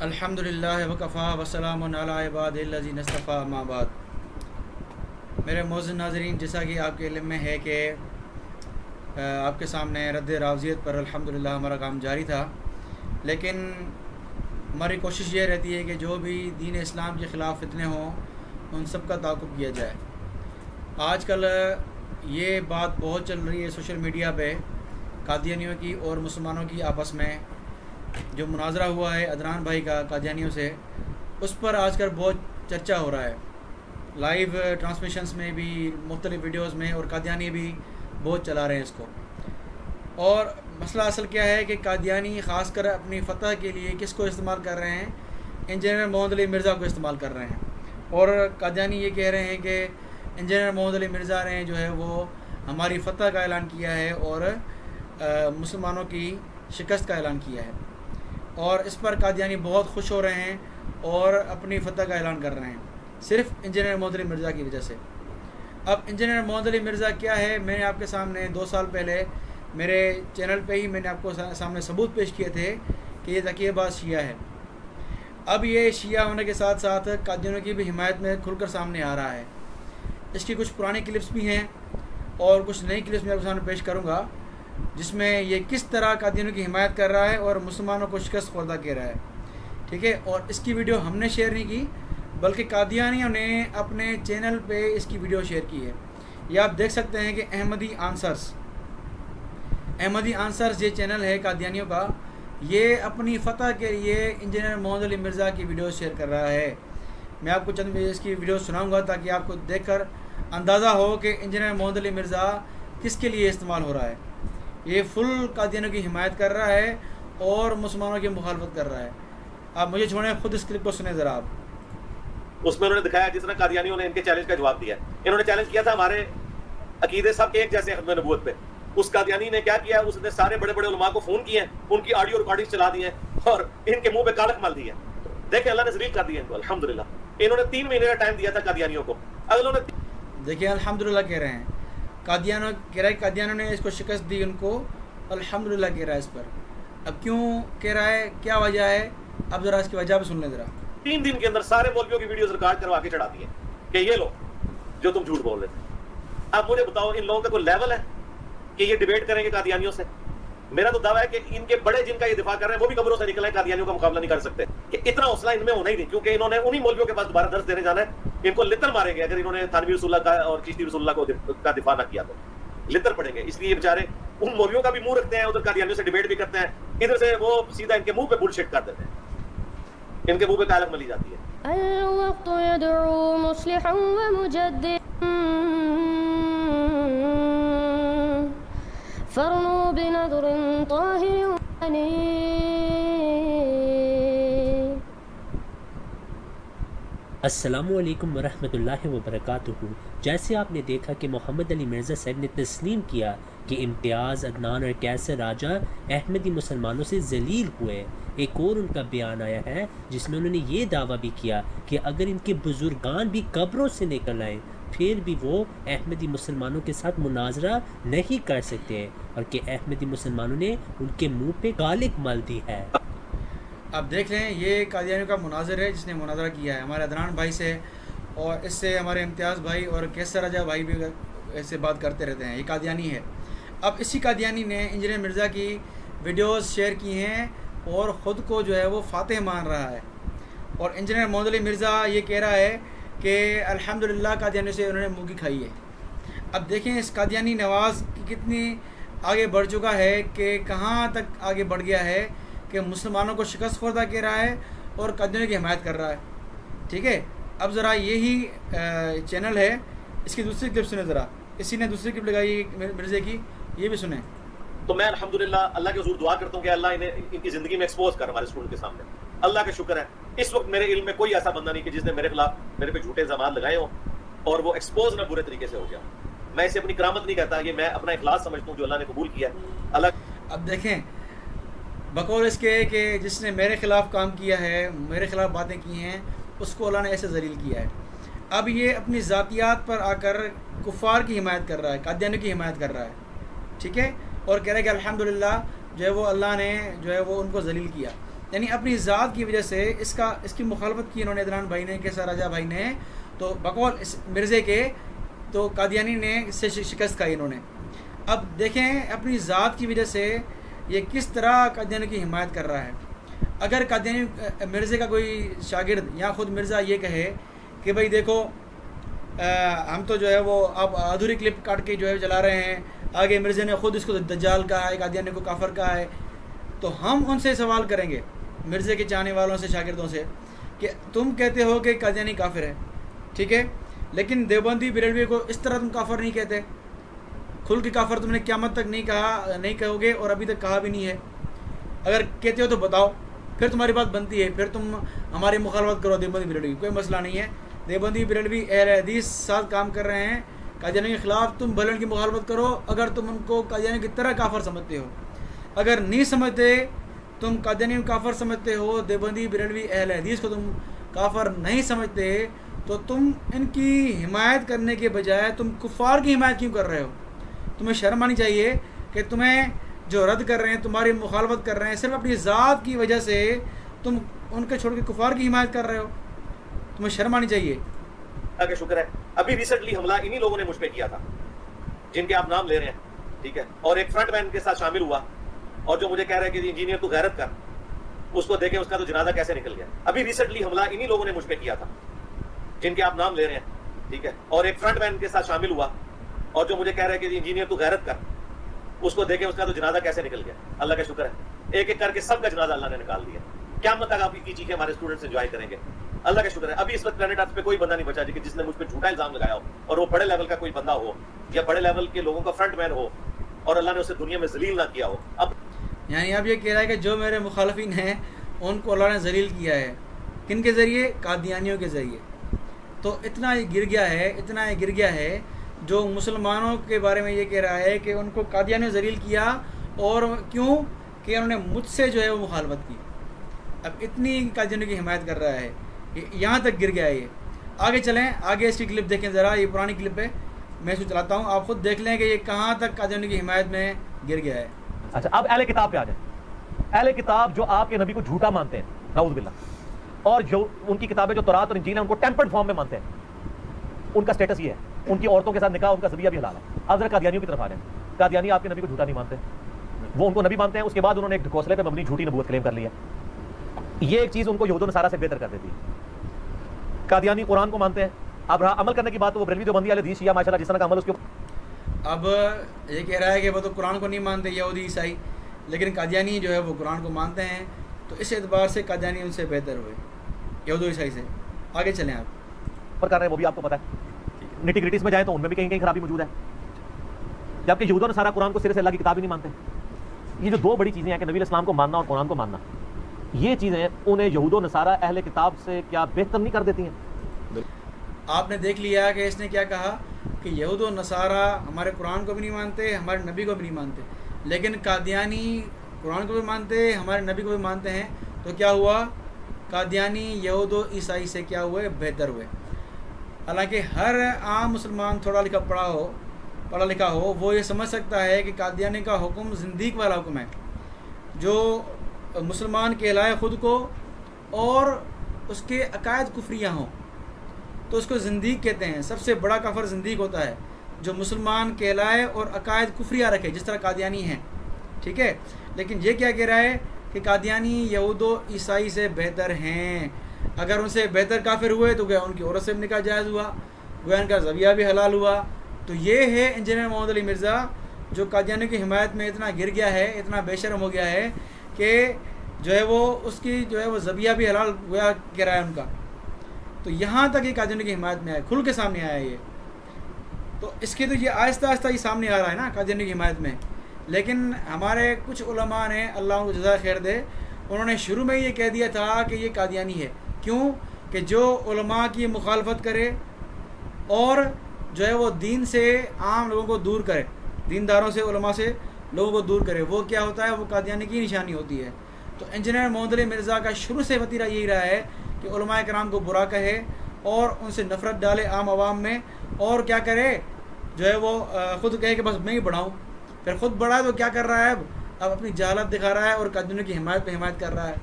अल्हम्दुलिल्लाह वकफ़ा वसलामुन अला इबादिल्लज़ीन इस्तफ़ा अम्मा बाद। मेरे मोअज़्ज़िज़ नाज़रीन, जैसा कि आपके इल्म में है कि आपके सामने रद्द रावज़ियत पर अल्हम्दुलिल्लाह हमारा काम जारी था, लेकिन हमारी कोशिश ये रहती है कि जो भी दीन इस्लाम के ख़िलाफ़ फितने हों उन सब का ताक़ुब किया जाए। आजकल ये बात बहुत चल रही है सोशल मीडिया पे, कादियानियों की और मुसलमानों की आपस में जो मुनाजरा हुआ है अदनान भाई का कादियानियों से, उस पर आजकल बहुत चर्चा हो रहा है। लाइव ट्रांसमिशंस में भी, मुख्तलिफ़ वीडियोज़ में, और कादियानी भी बहुत चला रहे हैं इसको। और मसला असल क्या है कि कादियानी ख़ासकर अपनी फ़तह के लिए किसको इस्तेमाल कर रहे हैं? इंजीनियर मोहम्मद अली मिर्ज़ा को इस्तेमाल कर रहे हैं। और कादियानी ये कह रहे हैं कि इंजीनियर मोहम्मद अली मिर्ज़ा ने जो है वो हमारी फ़तह का ऐलान किया है और मुसलमानों की शिकस्त का ऐलान किया है, और इस पर कादियानी बहुत खुश हो रहे हैं और अपनी फ़तह का ऐलान कर रहे हैं सिर्फ इंजीनियर मोहम्मद अली मिर्ज़ा की वजह से। अब इंजीनियर मोहम्मद अली मिर्ज़ा क्या है, मैंने आपके सामने 2 साल पहले मेरे चैनल पे ही मैंने आपको सामने सबूत पेश किए थे कि ये तकीयेबाज़ शिया है। अब ये शिया होने के साथ साथ कादियानियों की भी हिमायत में खुलकर सामने आ रहा है। इसकी कुछ पुरानी क्लिप्स भी हैं और कुछ नई क्लिप्स मैं आपके सामने पेश करूँगा, जिसमें ये किस तरह कादियानियों की हिमायत कर रहा है और मुसलमानों को शिकस्त खुर्दा कह रहा है। ठीक है, और इसकी वीडियो हमने शेयर नहीं की, बल्कि कादियानियों ने अपने चैनल पे इसकी वीडियो शेयर की है। ये आप देख सकते हैं कि अहमदी आंसर्स ये चैनल है कादियानियों का, ये अपनी फ़तह के लिए इंजीनियर मोहम्मद अली मिर्ज़ा की वीडियो शेयर कर रहा है। मैं आपको चंद इसकी वीडियो सुनाऊँगा ताकि आपको देख कर अंदाज़ा हो कि इंजीनियर मोहम्मद अली मिर्ज़ा किसके लिए इस्तेमाल हो रहा है। ये फुल कादियानियों की हिमायत कर रहा है और मुसलमानों की मुखालफत कर रहा है। आप मुझे छोड़ें, खुद इस क्लिप को सुने ज़रा आप। उसमें उन्होंने दिखाया जिस तरह कादियानियों ने इनके चैलेंज का जवाब दिया। इन्होंने चैलेंज किया था हमारे अकीदे सब एक जैसे खत्म नबूवत पे। उस कादियानी ने क्या किया, उसने सारे बड़े बड़े उलमा को फोन किए, उनकी ऑडियो रिकॉर्डिंग चला दी है और इनके मुंह पे कालक मल दी है। देखे अल्लाह ने जलील कर दिया इनको अल्हम्दुलिल्लाह। इन्होंने 3 महीने का टाइम दिया था कादियानियों को। अगर उन्होंने देखिए अल्हम्दुलिल्लाह कह रहे हैं, कादियानियों ने इसको शिकस्त दी, उनको अल्हम्दुलिल्लाह कह रहा है इस पर। अब क्यों कह रहा है, क्या वजह है, अब जरा इसकी वजह भी सुन लें जरा। 3 दिन के अंदर सारे मौलवियों की वीडियोस रिकॉर्ड करवा के चढ़ा दी है कि ये लो जो तुम झूठ बोल रहे थे। अब मुझे बताओ, इन लोगों का कोई लेवल है कि ये डिबेट करेंगे कादियानियों से? मेरा तो दावा है कि इनके बड़े जिनका ये दिफा कर रहे हैं वो भी कब्रों से निकले, कादियानियों का मुकाबला नहीं कर सकते। कि इतना हौसला इनमें होना ही नहीं, क्योंकि इन्होंने उन्हीं मौलवियों के पास दोबारा दर्ज देने जाना है। इनको लितर मारेंगे अगर इन्होंने थानवी रसूलुल्लाह का और चिश्ती रसूलुल्लाह का दिफा ना किया तो लितर पड़ेंगे। इसलिए बेचारे उन मौलवियों का भी मुंह रखते हैं, उधर कादियानियों से डिबेट भी करते हैं, इधर से वो सीधा इनके मुंह पे बुलशिट कर देते हैं, इनके मुंह पे कालक मली जाती है। अस्सलामुअलैकुम वरहमतुल्लाहि वबरकातुहू। जैसे आपने देखा कि मोहम्मद अली मिर्ज़ा साहब ने तस्लीम किया कि इम्तियाज़, अदनान और कैसर राजा अहमदी मुसलमानों से जलील हुए। एक और उनका बयान आया है जिसमें उन्होंने ये दावा भी किया कि अगर इनके बुजुर्गान भी कब्रों से निकल आए फिर भी वो अहमदी मुसलमानों के साथ मुनाजरा नहीं कर सकते, और कि अहमदी मुसलमानों ने उनके मुँह पे गालिक मल दी है। आप देख लें, ये कादियानियों का मुनाज़र है जिसने मुनाजरा किया है हमारे अदनान भाई से, और इससे हमारे इम्तियाज़ भाई और कैसर राजा भाई भी ऐसे बात करते रहते हैं। ये कादियानी है। अब इसी कादियानी ने इंजीनियर मिर्ज़ा की वीडियोस शेयर की हैं और ख़ुद को जो है वो फातेह मान रहा है, और इंजीनियर मोहम्मद अली मिर्ज़ा ये कह रहा है कि अल्हम्दुलिल्लाह कादियानी से उन्होंने मुँह की खाई है। अब देखें इस कादियानी नवाज़ की कितनी आगे बढ़ चुका है, कि कहाँ तक आगे बढ़ गया है कि मुसलमानों को शिकस्त खुर्दा कह रहा है और कादियानियों की हिमायत कर रहा है। ठीक है, अब ज़रा यही चैनल है, इसकी दूसरी क्लिप सुने ज़रा। इसी ने दूसरी क्लिप लगाई मिर्ज़े की, ये भी सुने। तो मैं अल्हम्दुलिल्लाह अल्लाह के हुज़ूर दुआ करता हूँ कि अल्लाह इन्हें इनकी ज़िंदगी में एक्सपोज कर हमारे स्टूडेंट के सामने। अल्लाह का शुक्र है इस वक्त मेरे इल्म में कोई ऐसा बंदा नहीं कि जिसने मेरे खिलाफ मेरे पे झूठे इल्ज़ामात लगाए हों और वो एक्सपोज ना बुरे तरीके से हो गया। मैं इसे अपनी करामत नहीं कहता, ये मैं अपना इखलास समझता हूँ जो अल्लाह ने कबूल किया है। अल्लाह अब देखें, बकौल इसके कि जिसने मेरे ख़िलाफ़ काम किया है, मेरे ख़िलाफ़ बातें की हैं, उसको अल्लाह ने ऐसे जलील किया है। अब ये अपनी ज़ातियात पर आकर कुफ़ार की हिमायत कर रहा है, कादियानियों की हिमायत कर रहा है। ठीक है, और कह रहा है कि अल्हम्दुलिल्लाह जो है वो अल्लाह ने जो है वो उनको जलील किया। यानी अपनी ज़ात की वजह से इसकी मुखालफत की इन्होंने अदनान भाई ने, कैसर राजा भाई ने, तो बकौल इस मिर्ज़े के तो कादियानी ने से शिकस्त खाई इन्होंने। अब देखें अपनी ज़ात की वजह से ये किस तरह कादियानी की हिमायत कर रहा है। अगर कादियानी मिर्ज़े का कोई शागिर्द या ख़ुद मिर्ज़ा ये कहे कि भाई देखो हम तो जो है वो अब अधूरी क्लिप काट के जो है चला रहे हैं, आगे मिर्ज़े ने ख़ुद इसको दज्जाल कहा है, कादियानी को काफर कहा है, तो हम उनसे सवाल करेंगे मिर्ज़े के चाहने वालों से, शागिर्दों से, कि तुम कहते हो कि कादियानी काफिर है, ठीक है, लेकिन देवबंदी बरेलवी को इस तरह तुम काफर नहीं कहते, खुल के काफर तुमने क़यामत तक नहीं कहोगे और अभी तक कहा भी नहीं है। अगर कहते हो तो बताओ, फिर तुम्हारी बात बनती है, फिर तुम हमारी मुखालफत करो देवबंदी बरेलवी, कोई मसला नहीं है। देवबंदी बरेलवी अहले हदीस साथ काम कर रहे हैं, कादियानी के ख़िलाफ़ तुम भलन की मुखालफत करो अगर तुम उनको कादियानी की तरह काफर समझते हो। अगर नहीं समझते, तुम कादियानी को काफर समझते हो, देवबंदी बरेलवी अहले हदीस को तुम काफर नहीं समझते, तो तुम इनकी हिमायत करने के बजाय तुम कुफ़ार की हिमायत क्यों कर रहे हो? तुम्हें शर्म आनी चाहिए कि तुम्हें जो रद्द कर रहे हैं, तुम्हारी मुखालफत कर रहे हैं, सिर्फ अपनी ज़ात की वजह से तुम उनके छोड़ के कुफ़ार की हिमायत कर रहे हो, तुम्हें शर्म आनी चाहिए। आगे शुक्र है अभी रिसेंटली हमला इन्हीं लोगों ने मुझ पे किया था जिनके आप नाम ले रहे हैं, ठीक है, और एक फ्रंटमैन के साथ शामिल हुआ और जो मुझे कह रहा है कि इंजीनियर तू गैरत कर, उसको देखें उसका तो जनाजा कैसे निकल गया। अभी रिसेंटली हमला इन्हीं लोगों ने मुझ पे किया था जिनके आप नाम ले रहे हैं, ठीक है, और एक फ्रंटमैन के साथ शामिल हुआ और जो मुझे कह रहा है कि इंजीनियर तू गैरत कर, उसको देखें उसका तो जनाजा कैसे निकल गया। अल्लाह का शुक्र है एक एक करके सबका जनाजा अल्लाह ने निकाल दिया। क्या मतलब आप की चीजें हमारे स्टूडेंट्स एंजॉय करेंगे। अल्लाह का शुक्र है अभी इस वक्त प्लेनेट अर्थ पे कोई बंदा नहीं बचा जी जिसने मुझ पर झूठा इल्जाम लगाया हो, और वो बड़े लेवल का कोई बंदा हो या बड़े लेवल के लोगों का फ्रंटमैन हो और अल्लाह ने उसे दुनिया में जलील ना किया हो। अब यानी आप ये कह रहा है कि जो मेरे मुखालफिन हैं उनको अल्लाह ने जलील किया है, किन के ज़रिए? कादियानियों के ज़रिए। तो इतना ये गिर गया है जो मुसलमानों के बारे में ये कह रहा है कि उनको कादियानियों ने जलील किया, और क्यों कि उन्होंने मुझसे जो है वो मुखालफत की। अब इतनी कादियानियों की हिमायत कर रहा है, यहाँ तक गिर गया है ये। आगे चलें, आगे इसकी क्लिप देखें ज़रा, ये पुरानी क्लिप है, मैं इसको चलाता हूँ, आप खुद देख लें कि ये कहाँ तक कादियानियों की हिमायत में गिर गया है। अच्छा अब अहले किताब पे आ जाए। अहले किताब जो आपके नबी को झूठा मानते हैं, नाऊज़ बिल्लाह, और जो उनकी किताबें जो तौरात और इंजील है उनको टेम्पर्ड फॉर्म में मानते हैं, उनका स्टेटस ये है, उनकी औरतों के साथ निकाह, उनका ज़बिया भी हलाल है। अब जरा कादियानियों की तरफ आ जाए। कादियानी आपके नबी को झूठा नहीं मानते, वो उनको नबी मानते हैं। उसके बाद उन्होंने एक ढकोसले पे मबनी झूठी नबूवत क्लेम कर ली है। ये एक चीज़ उनको यहूद व नसारा से बेहतर कर देती है। कादियानी कुरान को मानते हैं। अब रहा अमल करने की बात, तो वो बरेलवी जो बंदी वाले हदीस या माशाल्लाह जिस तरह का अमल उसके। अब ये कह रहा है कि वो तो कुरान को नहीं मानते यहूदी ईसाई, लेकिन कादियानी जो है वो कुरान को मानते हैं, तो इस एतबार से कादियानी उनसे बेहतर हुए यहूदी ईसाई से। आगे चलें आप पर कर रहे हैं, वो भी आपको पता है। निटी ग्रिटीज में जाए तो उनमें भी कहीं कहीं खराबी मौजूद है, जबकि यहूद और नसारा कुरान को सिरे से अल्लाह की किताब ही नहीं मानते। ये जो दो बड़ी चीज़ें हैं कि नबी इस्लाम को मानना और कुरान को मानना, ये चीज़ें उन्हें यहूद और नसारा अहले किताब से क्या बेहतर नहीं कर देती हैं? आपने देख लिया कि इसने क्या कहा कि यहूद और नसारा हमारे कुरान को भी नहीं मानते, हमारे नबी को भी नहीं मानते, लेकिन कादियानी कुरान को भी मानते, हमारे नबी को भी मानते हैं। तो क्या हुआ? कादियानी यहूद और ईसाई से क्या हुए? बेहतर हुए। हालांकि हर आम मुसलमान थोड़ा पढ़ा लिखा हो, वो ये समझ सकता है कि कादियानी का हुक्म ज़िंदीक वाला हुक्म है। जो मुसलमान कहलाए ख़ुद को और उसके अकायद कुफरियाँ हों तो उसको ज़िंदीक कहते हैं। सबसे बड़ा काफर ज़िंदीक होता है जो मुसलमान कहलाए और अकायद कुफरिया रखे, जिस तरह कादियानी हैं, ठीक है। लेकिन ये क्या कह रहा है कि कादियानी यहूदो ईसाई से बेहतर हैं। अगर उनसे बेहतर काफिर हुए तो गया उनकी औरत से भी निकाह जायज़ हुआ, गोया उनका ज़बिया भी हलाल हुआ। तो ये है इंजीनियर मोहम्मद अली मिर्ज़ा जो कादियानी की हिमायत में इतना गिर गया है, इतना बेशर्म हो गया है कि जो है वो उसकी जो है वो ज़बिया भी हलाल गोया कह रहा है उनका। तो यहाँ तक ये कादियानी की हिमायत में आया, खुल के सामने आया ये। तो इसके तो ये आहिस्ता आहिस्ता ही सामने आ रहा है ना कादियानी की हिमायत में। लेकिन हमारे कुछ उलमा ने, अल्लाह उनको जज़ा खैर दे, उन्होंने शुरू में ये कह दिया था कि ये कादियानी है। क्यों? कि जो उलमा की मुखालफत करे और जो है वो दीन से आम लोगों को दूर करे, दीनदारों से, उलमा से लोगों को दूर करे, वो क्या होता है? वो कादियानी की निशानी होती है। तो इंजीनियर मोहम्मद अली मिर्ज़ा का शुरू से वतीरा यही रहा है कि उलमाए कराम को बुरा कहे और उनसे नफ़रत डाले आम आवाम में, और क्या करे जो है वो ख़ुद कहे कि बस मैं ही बढ़ाऊँ। फिर ख़ुद बढ़ा तो क्या कर रहा है? अब अपनी जहालत दिखा रहा है और कादियानी की हिमायत पे हिमायत कर रहा है।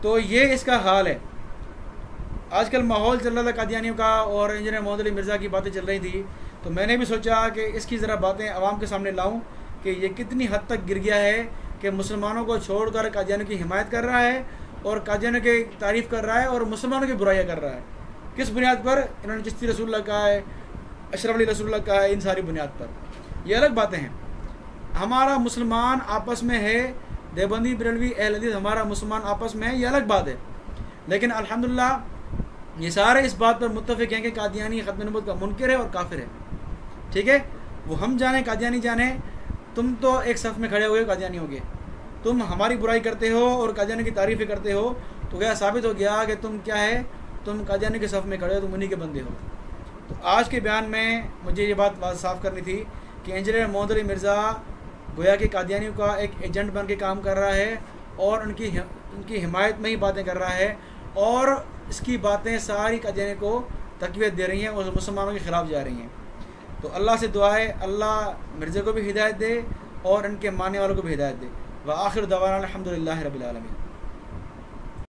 तो ये इसका हाल है। आजकल माहौल चल रहा था कादियानियों का और इंजीनियर मोहम्मद अली मिर्ज़ा की बातें चल रही थी, तो मैंने भी सोचा कि इसकी ज़रा बातें आवाम के सामने लाऊं कि ये कितनी हद तक गिर गया है कि मुसलमानों को छोड़कर कादियानियों की हिमायत कर रहा है और कादियानियों की तारीफ़ कर रहा है और मुसलमानों की बुराइयाँ कर रहा है। किस बुनियाद पर? इन्होंने चिश्ती रसूलुल्लाह कहा है, अशरफ अली रसूलुल्लाह कहा है, इन सारी बुनियाद पर। ये अलग बातें हैं। हमारा मुसलमान आपस में है, देवबंदी बरेलवी अहले हदीस हमारा मुसलमान आपस में है, ये अलग बात है। लेकिन अल्हम्दुलिल्लाह ये सारे इस बात पर मुत्तफ़िक़ हैं कि कादियानी ख़त्म नबूवत का मुनकिर है और काफिर है। ठीक है, वो हम जाने कादियानी जाने, तुम तो एक सफ़ में खड़े हुए कादियानी हो गए, तुम हमारी बुराई करते हो और कादियानी की तारीफ़ें करते हो, तो क्या साबित हो गया कि तुम क्या है, तुम कादियानी के सफ़ में खड़े हो, तुम उन्हीं के बंदे हो। तो आज के बयान में मुझे ये बात साफ़ करनी थी कि इंजीनियर मोहम्मद अली मिर्ज़ा गोया कि कादियानियों का एक एजेंट बन के काम कर रहा है और उनकी हिमायत में ही बातें कर रहा है और इसकी बातें सारी कादियानियों को तक़वियत दे रही हैं और मुसलमानों के ख़िलाफ़ जा रही हैं। तो अल्लाह से दुआ है अल्लाह मिर्ज़ा को भी हिदायत दे और इनके मानने वालों को भी हिदायत दे। व आखिर दवाना अल्हम्दुलिल्लाहि रब्बिल आलमीन।